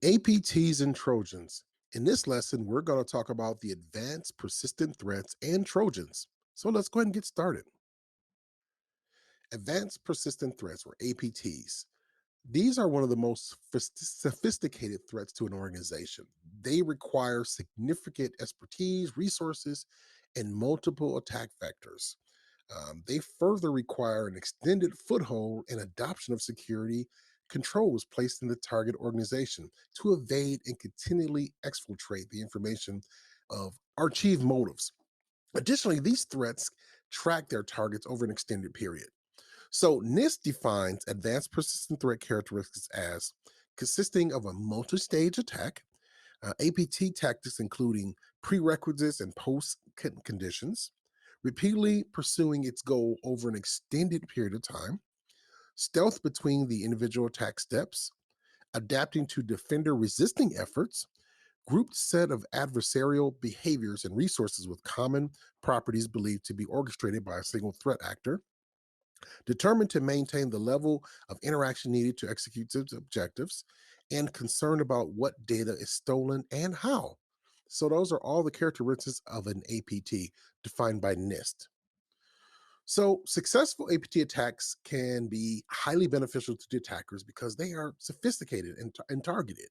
APTs and Trojans. In this lesson, we're going to talk about the advanced persistent threats and Trojans. So let's go ahead and get started. Advanced persistent threats, or APTs. These are one of the most sophisticated threats to an organization. They require significant expertise, resources, and multiple attack vectors. They further require an extended foothold and adoption of security controls placed in the target organization to evade and continually exfiltrate the information of or achieve motives. Additionally, these threats track their targets over an extended period. So NIST defines advanced persistent threat characteristics as consisting of a multi-stage attack, APT tactics including prerequisites and post conditions, repeatedly pursuing its goal over an extended period of time, stealth between the individual attack steps, adapting to defender resisting efforts, grouped set of adversarial behaviors and resources with common properties believed to be orchestrated by a single threat actor, determined to maintain the level of interaction needed to execute its objectives, and concerned about what data is stolen and how. So, those are all the characteristics of an APT defined by NIST. So, successful APT attacks can be highly beneficial to the attackers because they are sophisticated and targeted.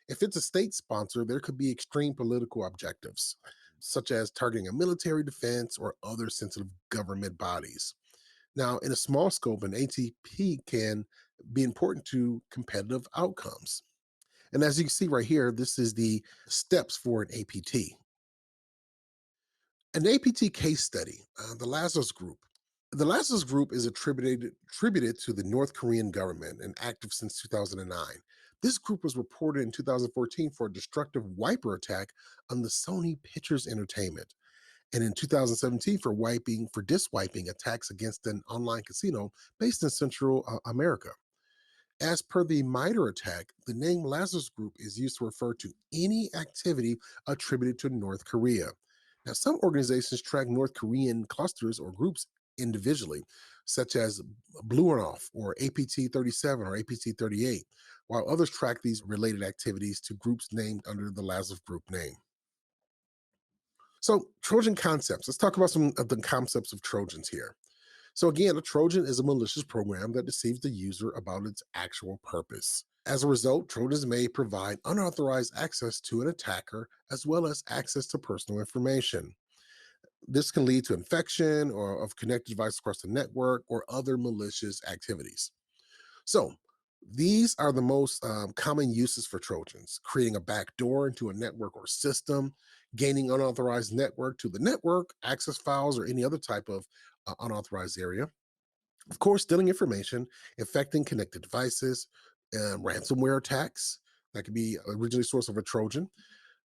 If it's a state sponsor, there could be extreme political objectives, such as targeting a military defense or other sensitive government bodies. Now, in a small scope, an ATP can be important to competitive outcomes. And as you can see right here, this is the steps for an APT. An APT case study, the Lazarus Group. The Lazarus Group is attributed to the North Korean government and active since 2009. This group was reported in 2014 for a destructive wiper attack on the Sony Pictures Entertainment, and in 2017 for diswiping attacks against an online casino based in Central America. As per the MITRE attack, the name Lazarus Group is used to refer to any activity attributed to North Korea. Now, some organizations track North Korean clusters or groups individually, such as Bluenoff or APT 37 or APT 38, while others track these related activities to groups named under the Lazarus Group name. So, Trojan concepts. Let's talk about some of the concepts of Trojans here. So, again, a Trojan is a malicious program that deceives the user about its actual purpose. As a result, Trojans may provide unauthorized access to an attacker as well as access to personal information. This can lead to infection or of connected devices across the network or other malicious activities. So, these are the most common uses for Trojans: creating a backdoor into a network or system, gaining unauthorized network to the network, access files, or any other type of unauthorized area. Of course, stealing information, infecting connected devices, ransomware attacks that could be originally source of a Trojan,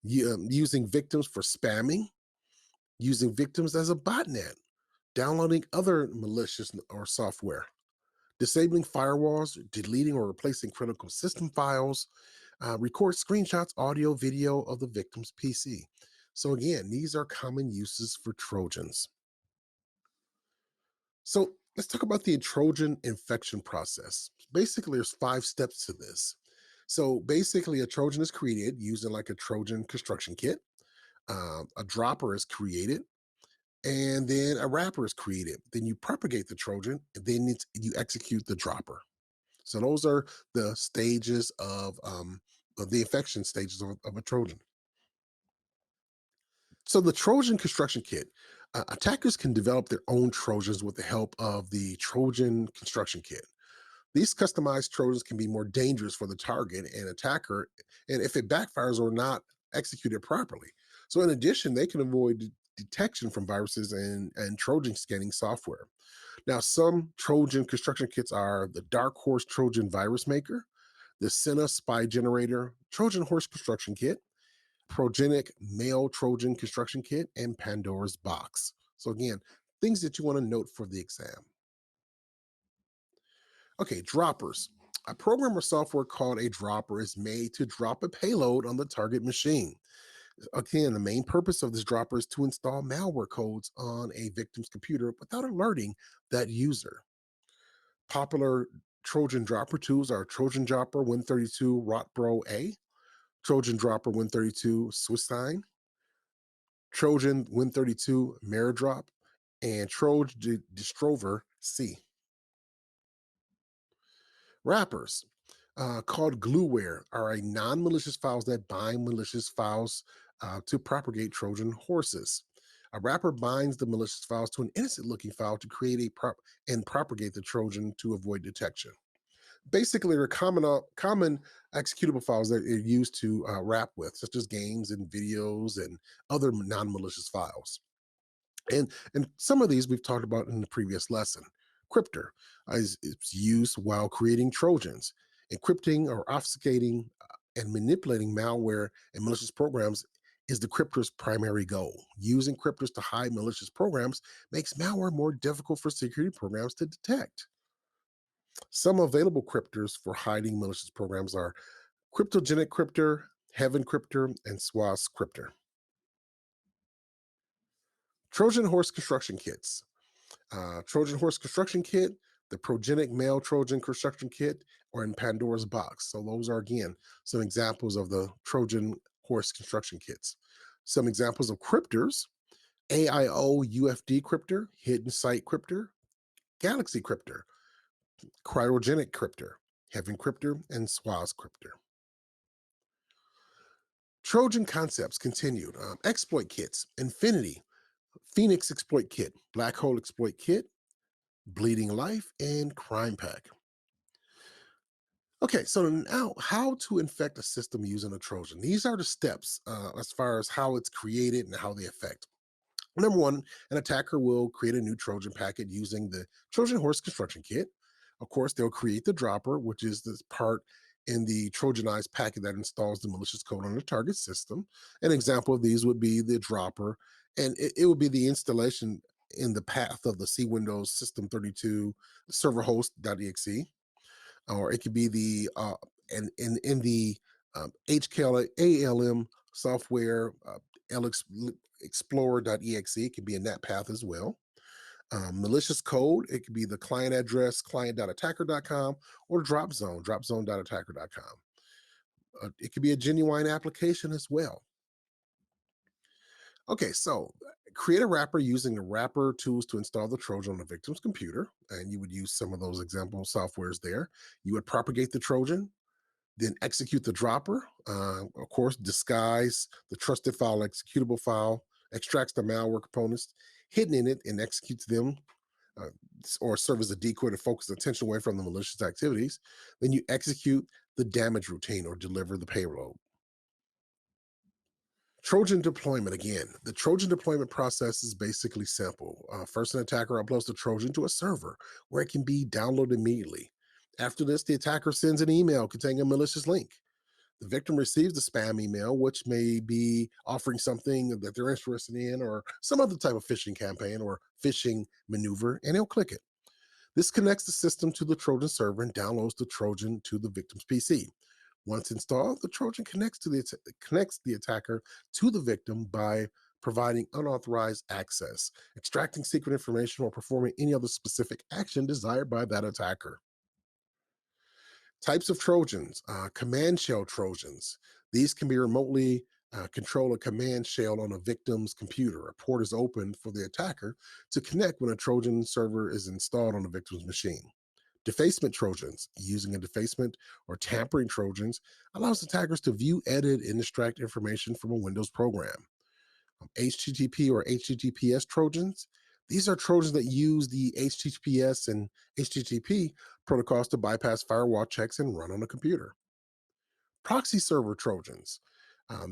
using victims for spamming, using victims as a botnet, downloading other malicious or software, disabling firewalls, deleting or replacing critical system files, record screenshots, audio, video of the victim's PC. So, again, these are common uses for Trojans. So, let's talk about the Trojan infection process. Basically, there's 5 steps to this. So, basically, a Trojan is created using like a Trojan construction kit. A dropper is created, and then a wrapper is created. Then you propagate the Trojan, and then you execute the dropper. So those are the stages of the infection stages of a Trojan. So the Trojan construction kit, attackers can develop their own Trojans with the help of the Trojan construction kit. These customized Trojans can be more dangerous for the target and attacker, and if it backfires or not executed properly. So in addition, they can avoid detection from viruses and Trojan scanning software. Now, some Trojan construction kits are the Dark Horse Trojan Virus Maker, the Senna Spy Generator, Trojan Horse Construction Kit, Progenic Male Trojan Construction Kit, and Pandora's Box. So, again, things that you want to note for the exam. Okay, droppers. A program or software called a dropper is made to drop a payload on the target machine. Again, the main purpose of this dropper is to install malware codes on a victim's computer without alerting that user. Popular Trojan dropper tools are Trojan Dropper 132 Rotbro A, Trojan Dropper 132 Swissine, Trojan 132 Meridrop, and Trojan Distrover C. Wrappers, called glueware, are a non-malicious files that bind malicious files to propagate Trojan horses. A wrapper binds the malicious files to an innocent-looking file to create and propagate the Trojan to avoid detection. Basically, they're common executable files that are used to wrap with, such as games and videos and other non-malicious files. And some of these we've talked about in the previous lesson. Crypter is used while creating Trojans. Encrypting or obfuscating and manipulating malware and malicious programs is the crypter's primary goal. Using crypters to hide malicious programs makes malware more difficult for security programs to detect. Some available cryptors for hiding malicious programs are Cryptogenic Crypter, Heaven Crypter, and Swas Crypter. Trojan Horse Construction Kits. Trojan Horse Construction Kit, the Progenic Male Trojan Construction Kit, or in Pandora's Box. So those are, again, some examples of the Trojan Horse Construction Kits. Some examples of cryptors: AIO UFD Crypter, Hidden Site Crypter, Galaxy Crypter, Cryogenic Crypter, Heaven Crypter, and Swaz Crypter. Trojan concepts continued. Exploit kits: Infinity, Phoenix Exploit Kit, Black Hole Exploit Kit, Bleeding Life, and Crime Pack. Okay, so now how to infect a system using a Trojan. These are the steps as far as how it's created and how they affect. Number one, an attacker will create a new Trojan packet using the Trojan Horse Construction Kit. Of course, they'll create the dropper, which is this part in the Trojanized packet that installs the malicious code on the target system. An example of these would be the dropper, and it would be the installation in the path of the C Windows System 32 server host.exe, or it could be the in the HKL ALM software explorer.exe. It could be in that path as well. Malicious code, it could be the client address client.attacker.com or dropzone.attacker.com. It could be a genuine application as well. Okay, so create a wrapper using the wrapper tools to install the Trojan on the victim's computer, and you would use some of those example softwares there. You would propagate the Trojan, then execute the dropper. Of course, disguise the trusted file, executable file, extracts the malware components hidden in it, and executes them, uh, or serve as a decoy to focus attention away from the malicious activities. Then you execute the damage routine or deliver the payload. Trojan deployment again. The Trojan deployment process is basically simple. First, an attacker uploads the Trojan to a server where it can be downloaded immediately. After this, the attacker sends an email containing a malicious link. The victim receives the spam email, which may be offering something that they're interested in or some other type of phishing campaign or phishing maneuver, and they'll click it. This connects the system to the Trojan server and downloads the Trojan to the victim's PC. Once installed, the Trojan connects the attacker to the victim by providing unauthorized access, extracting secret information, or performing any other specific action desired by that attacker. Types of Trojans: command shell Trojans. These can be remotely control a command shell on a victim's computer. A port is opened for the attacker to connect when a Trojan server is installed on the victim's machine. Defacement Trojans. Using a defacement or tampering Trojans allows attackers to view, edit, and extract information from a Windows program. HTTP or HTTPS Trojans. These are Trojans that use the HTTPS and HTTP protocols to bypass firewall checks and run on a computer. Proxy server Trojans.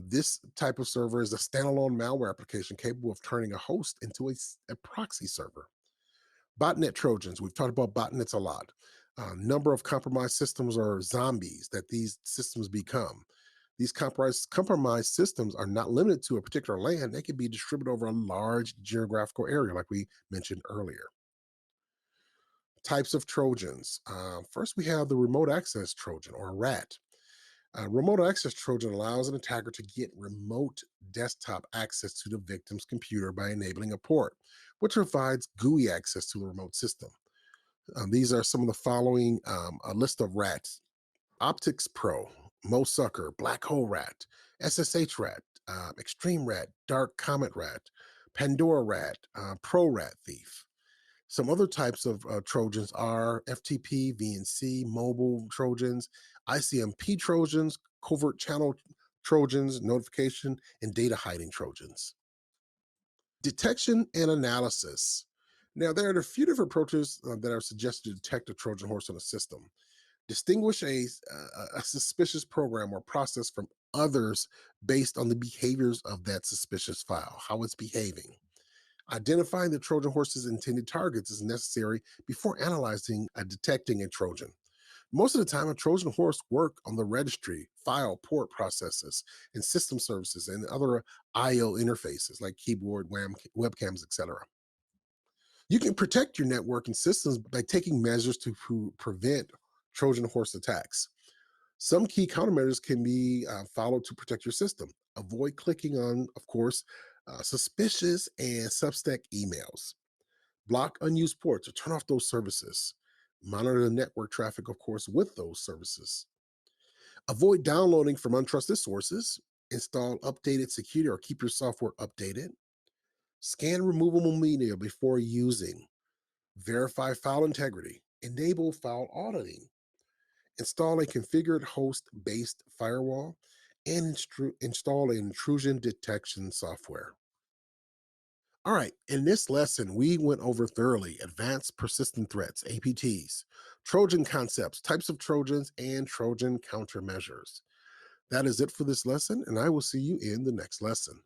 This type of server is a standalone malware application capable of turning a host into a proxy server. Botnet Trojans. We've talked about botnets a lot. Number of compromised systems are zombies that these systems become. These compromised systems are not limited to a particular land. They can be distributed over a large geographical area, like we mentioned earlier. Types of Trojans. First, we have the remote access Trojan, or RAT. Remote access Trojan allows an attacker to get remote desktop access to the victim's computer by enabling a port, which provides GUI access to the remote system. These are some of the following: a list of RATs. Optics Pro. Mosucker, black hole rat, SSH rat, extreme rat, dark comet rat, Pandora rat, pro rat thief. Some other types of Trojans are FTP, VNC, mobile Trojans, ICMP Trojans, covert channel Trojans, notification, and data hiding Trojans. Detection and analysis. Now, there are a few different approaches that are suggested to detect a Trojan horse in a system. Distinguish a suspicious program or process from others based on the behaviors of that suspicious file, how it's behaving. Identifying the Trojan horse's intended targets is necessary before analyzing and detecting a Trojan. Most of the time, a Trojan horse work on the registry, file, port processes, and system services, and other I/O interfaces like keyboard, webcams, etc. You can protect your network and systems by taking measures to prevent Trojan horse attacks. Some key countermeasures can be followed to protect your system. Avoid clicking on, of course, suspicious and substack emails. Block unused ports or turn off those services. Monitor the network traffic, of course, with those services. Avoid downloading from untrusted sources. Install updated security or keep your software updated. Scan removable media before using. Verify file integrity. Enable file auditing. Install a configured host based firewall and install an intrusion detection software. All right, in this lesson, we went over thoroughly advanced persistent threats, APTs, Trojan concepts, types of Trojans, and Trojan countermeasures. That is it for this lesson, and I will see you in the next lesson.